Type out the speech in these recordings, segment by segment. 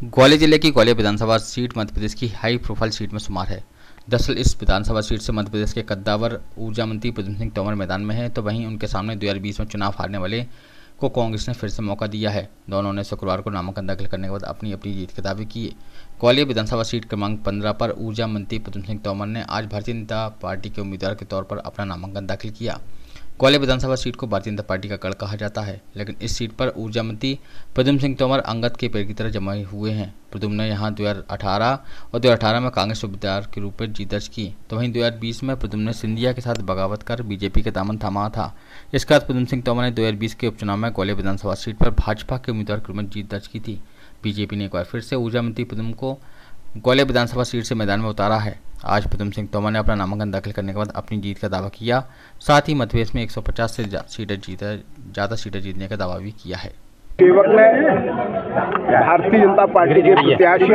ग्वालियर जिले की ग्वालियर विधानसभा सीट मध्य प्रदेश की हाई प्रोफाइल सीट में शुमार है। दरअसल इस विधानसभा सीट से मध्य प्रदेश के कद्दावर ऊर्जा मंत्री प्रद्युम्न सिंह तोमर मैदान में है, तो वहीं उनके सामने 2020 में चुनाव हारने वाले को कांग्रेस ने फिर से मौका दिया है। दोनों ने शुक्रवार को नामांकन दाखिल करने के बाद अपनी अपनी जीत के दावे किए। ग्वालियर विधानसभा सीट क्रमांक 15 पर ऊर्जा मंत्री प्रद्युम्न सिंह तोमर ने आज भारतीय जनता पार्टी के उम्मीदवार के तौर पर अपना नामांकन दाखिल किया। ग्वालियर विधानसभा सीट को भारतीय जनता पार्टी का गढ़ कहा जाता है, लेकिन इस सीट पर ऊर्जा मंत्री प्रद्युम्न सिंह तोमर अंगद के पेड़ की तरह जमे हुए हैं। प्रद्युम्न ने यहां 2018 और 2018 में कांग्रेस उम्मीदवार के रूप में जीत दर्ज की, तो वहीं 2020 में प्रद्युम्न ने सिंधिया के साथ बगावत कर बीजेपी के दामन थामा था। इसके बाद प्रद्युम्न सिंह तोमर ने 2020 के उपचुनाव में ग्वालियर विधानसभा सीट पर भाजपा के उम्मीदवार के रूप में जीत दर्ज की थी। बीजेपी ने एक बार फिर से ऊर्जा मंत्री प्रद्युम्न को ग्वालियर विधानसभा सीट से मैदान में उतारा है। आज प्रद्युम्न सिंह तोमर ने अपना नामांकन दाखिल करने के बाद अपनी जीत का दावा किया, साथ ही मध्य प्रदेश में 150 से ज़्यादा सीटें जीतने का दावा भी किया है। सेवक ने भारतीय जनता पार्टी के प्रत्याशी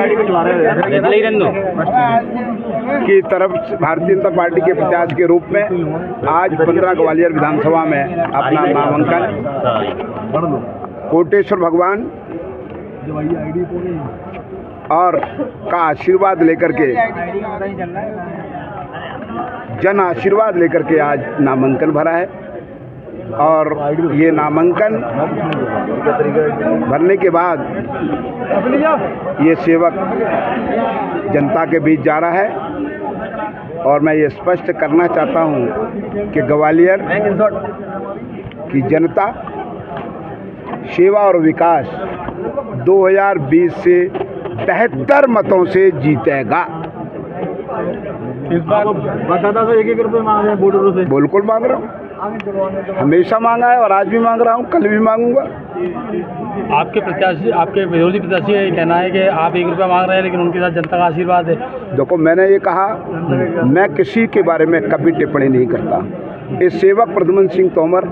की तरफ भारतीय जनता पार्टी के प्रत्याशी के रूप में आज 15 ग्वालियर विधानसभा में अपना नामांकन कोटेश्वर भगवान और का आशीर्वाद लेकर के, जन आशीर्वाद लेकर के आज नामांकन भरा है। और ये नामांकन भरने के बाद ये सेवक जनता के बीच जा रहा है और मैं ये स्पष्ट करना चाहता हूँ कि ग्वालियर की जनता सेवा और विकास 2020 से 73 मतों से जीतेगा। इस बार बताता था 1-1 रुपये मांग रहे हैं वोटरों से। बिल्कुल मांग रहा हूँ, हमेशा मांगा है और आज भी मांग रहा हूँ, कल भी मांगूंगा। आपके प्रत्याशी, आपके विरोधी प्रत्याशी का कहना है कि आप 1 रुपया मांग रहे हैं, लेकिन उनके साथ जनता का आशीर्वाद है। देखो, मैंने ये कहा, मैं किसी के बारे में कभी टिप्पणी नहीं करता। इस सेवक प्रद्युम्न सिंह तोमर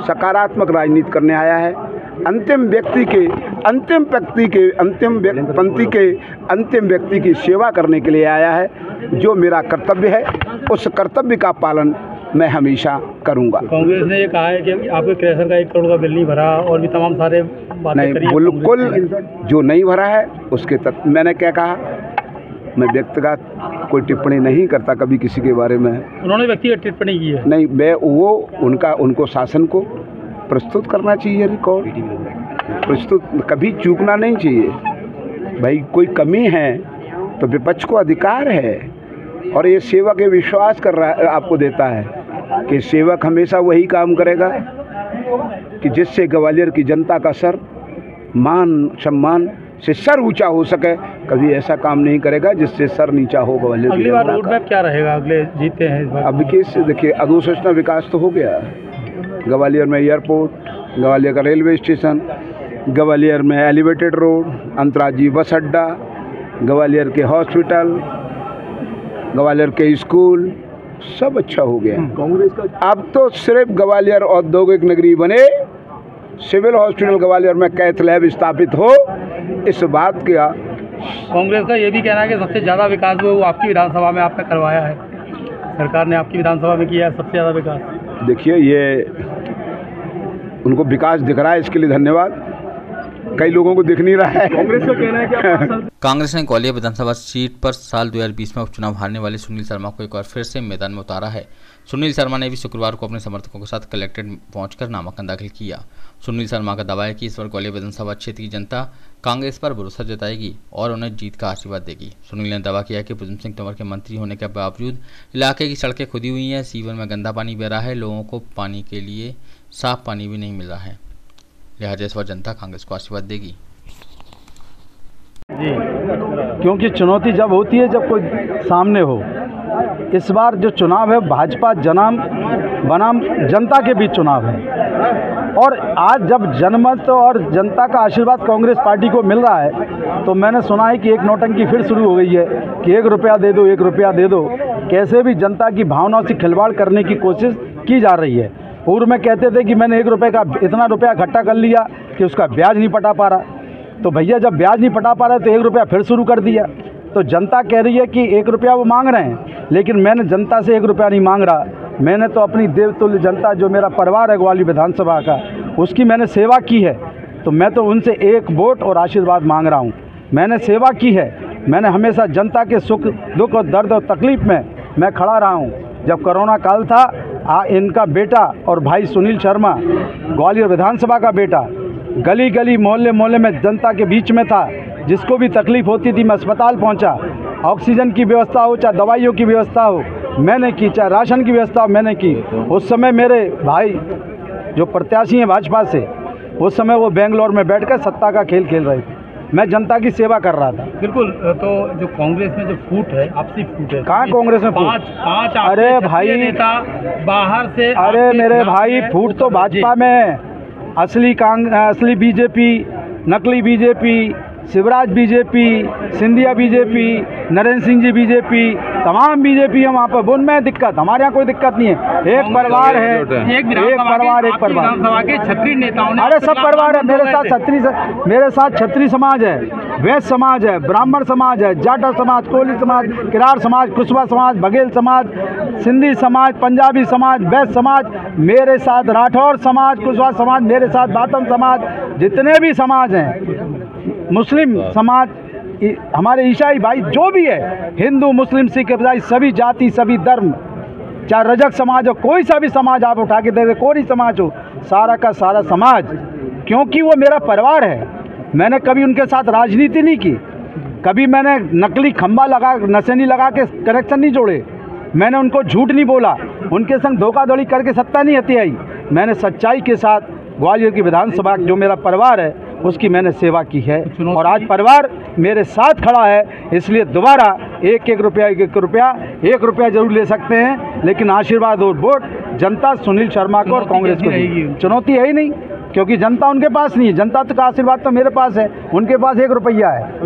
सकारात्मक राजनीति करने आया है। अंतिम व्यक्ति की सेवा करने के लिए आया है। जो मेरा कर्तव्य है, उस कर्तव्य का पालन मैं हमेशा करूंगा। कांग्रेस ने ये कहा है कि आपके क्रैशर का 1 करोड़ का बिल नहीं भरा और भी तमाम सारे बातें नहीं, बिल्कुल जो नहीं भरा है उसके तक मैंने क्या कहा, मैं व्यक्तिगत कोई टिप्पणी नहीं करता कभी किसी के बारे में। उन्होंने व्यक्तिगत टिप्पणी की है। नहीं, मैं वो उनको शासन को प्रस्तुत करना चाहिए, रिकॉर्ड प्रस्तुत कभी चूकना नहीं चाहिए। भाई कोई कमी है तो विपक्ष को अधिकार है, और ये सेवक ये विश्वास कर रहा है, आपको देता है कि सेवक हमेशा वही काम करेगा कि जिससे ग्वालियर की जनता का सर मान सम्मान से सर ऊंचा हो सके। कभी ऐसा काम नहीं करेगा जिससे सर नीचा हो ग्वालियर। अगली बार रोड मैप क्या रहेगा? अगले जीते हैं अब देखिए, अधोसूचना विकास तो हो गया। ग्वालियर में एयरपोर्ट, ग्वालियर का रेलवे स्टेशन, ग्वालियर में एलिवेटेड रोड, अंतर्राज्यीय बस अड्डा, ग्वालियर के हॉस्पिटल, ग्वालियर के स्कूल, सब अच्छा हो गया। कांग्रेस का अब तो सिर्फ ग्वालियर औद्योगिक नगरी बने, सिविल हॉस्पिटल ग्वालियर में कैथ लैब स्थापित हो, इस बात का कांग्रेस का ये भी कहना है कि सबसे ज़्यादा विकास वो आपकी विधानसभा में आपने करवाया है। सरकार ने आपकी विधानसभा में किया है सबसे ज़्यादा विकास। देखिए, ये उनको विकास दिख रहा है, इसके लिए धन्यवाद। कई लोगों को दिख नहीं रहा है। कांग्रेस का कहना है कि कांग्रेस ने ग्वालियर विधानसभा सीट पर साल 2020 में उपचुनाव हारने वाले सुनील शर्मा को एक बार फिर से मैदान में उतारा है। सुनील शर्मा ने भी शुक्रवार को अपने समर्थकों के साथ कलेक्ट्रेट पहुंचकर नामांकन दाखिल किया। सुनील शर्मा का दावा है कि इस बार ग्वालियर विधानसभा क्षेत्र की जनता कांग्रेस पर भरोसा जताएगी और उन्हें जीत का आशीर्वाद देगी। सुनील ने दावा किया कि प्रद्युम्न सिंह तोमर के मंत्री होने के बावजूद इलाके की सड़कें खुदी हुई हैं, सीवर में गंदा पानी बह रहा है, लोगों को पानी के लिए साफ पानी भी नहीं मिल रहा है, लिहाजा इस बार जनता कांग्रेस को आशीर्वाद देगी। जी, क्योंकि चुनौती जब होती है जब कोई सामने हो। इस बार जो चुनाव है भाजपा बनाम जनता के बीच चुनाव है, और आज जब जनमत और जनता का आशीर्वाद कांग्रेस पार्टी को मिल रहा है, तो मैंने सुना है कि एक नौटंकी फिर शुरू हो गई है कि 1 रुपया दे दो, 1 रुपया दे दो। कैसे भी जनता की भावनाओं से खिलवाड़ करने की कोशिश की जा रही है। पूर्व में कहते थे कि मैंने 1 रुपये का इतना रुपया इकट्ठा कर लिया कि उसका ब्याज नहीं पटा पा रहा। तो भैया जब ब्याज नहीं पटा पा रहा तो 1 रुपया फिर शुरू कर दिया। तो जनता कह रही है कि 1 रुपया वो मांग रहे हैं, लेकिन मैंने जनता से 1 रुपया नहीं मांग रहा। मैंने तो अपनी देवतुल्य जनता, जो मेरा परिवार है ग्वालियर विधानसभा का, उसकी मैंने सेवा की है। तो मैं तो उनसे 1 वोट और आशीर्वाद मांग रहा हूँ। मैंने सेवा की है। मैंने हमेशा जनता के सुख दुख और दर्द और तकलीफ़ में मैं खड़ा रहा हूँ। जब कोरोना काल था इनका बेटा और भाई सुनील शर्मा, ग्वालियर विधानसभा का बेटा, गली गली मोहल्ले मोहल्ले में जनता के बीच में था। जिसको भी तकलीफ़ होती थी मैं अस्पताल पहुंचा। ऑक्सीजन की व्यवस्था हो, चाहे दवाइयों की व्यवस्था हो, मैंने की, चाहे राशन की व्यवस्था हो, मैंने की। उस समय मेरे भाई जो प्रत्याशी हैं भाजपा से, उस समय वो बेंगलोर में बैठकर सत्ता का खेल खेल रहे थे, मैं जनता की सेवा कर रहा था। बिल्कुल। तो जो कांग्रेस में जो फूट है, आपसी फूट है, कहाँ कांग्रेस में फूट? पांच अरे भाई, नेता बाहर से, अरे मेरे भाई, फूट तो भाजपा में है। असली बीजेपी, नकली BJP, Shivraj BJP, Scindia BJP, Narendra Singh ji BJP, तमाम बीजेपी है वहाँ पर। उनमें दिक्कत, हमारे यहाँ कोई दिक्कत नहीं है। एक परिवार है, एक परिवार, एक परिवार। विधानसभा के क्षत्रिय नेताओं ने, अरे सब परिवार है मेरे साथ। क्षत्रिय समाज है, वैश्य समाज है, ब्राह्मण समाज है, जाटा समाज, कोली समाज, किरार समाज, कुशवा समाज, बघेल समाज, सिंधी समाज, पंजाबी समाज, वैश्य समाज मेरे साथ, राठौर समाज, कुशवा समाज मेरे साथ, बातम समाज, जितने भी समाज हैं, मुस्लिम समाज, हमारे ईसाई भाई जो भी है, हिंदू मुस्लिम सिख ईसाई, सभी जाति सभी धर्म, चाहे रजक समाज हो, कोई सा भी समाज आप उठा के दे दे, कोई समाज हो, सारा का सारा समाज, क्योंकि वो मेरा परिवार है। मैंने कभी उनके साथ राजनीति नहीं की, कभी मैंने नकली खंबा लगा, नशेनी लगा के कनेक्शन नहीं जोड़े, मैंने उनको झूठ नहीं बोला, उनके संग धोखाधड़ी करके सत्ता नहीं हती आई। मैंने सच्चाई के साथ ग्वालियर की विधानसभा जो मेरा परिवार है उसकी मैंने सेवा की है, और आज परिवार मेरे साथ खड़ा है। इसलिए दोबारा एक रुपया जरूर ले सकते हैं, लेकिन आशीर्वाद और वोट जनता सुनील शर्मा को और कांग्रेस को देगी। चुनौती है ही नहीं, क्योंकि जनता उनके पास नहीं है। जनता का आशीर्वाद तो मेरे पास है, उनके पास 1 रुपया है।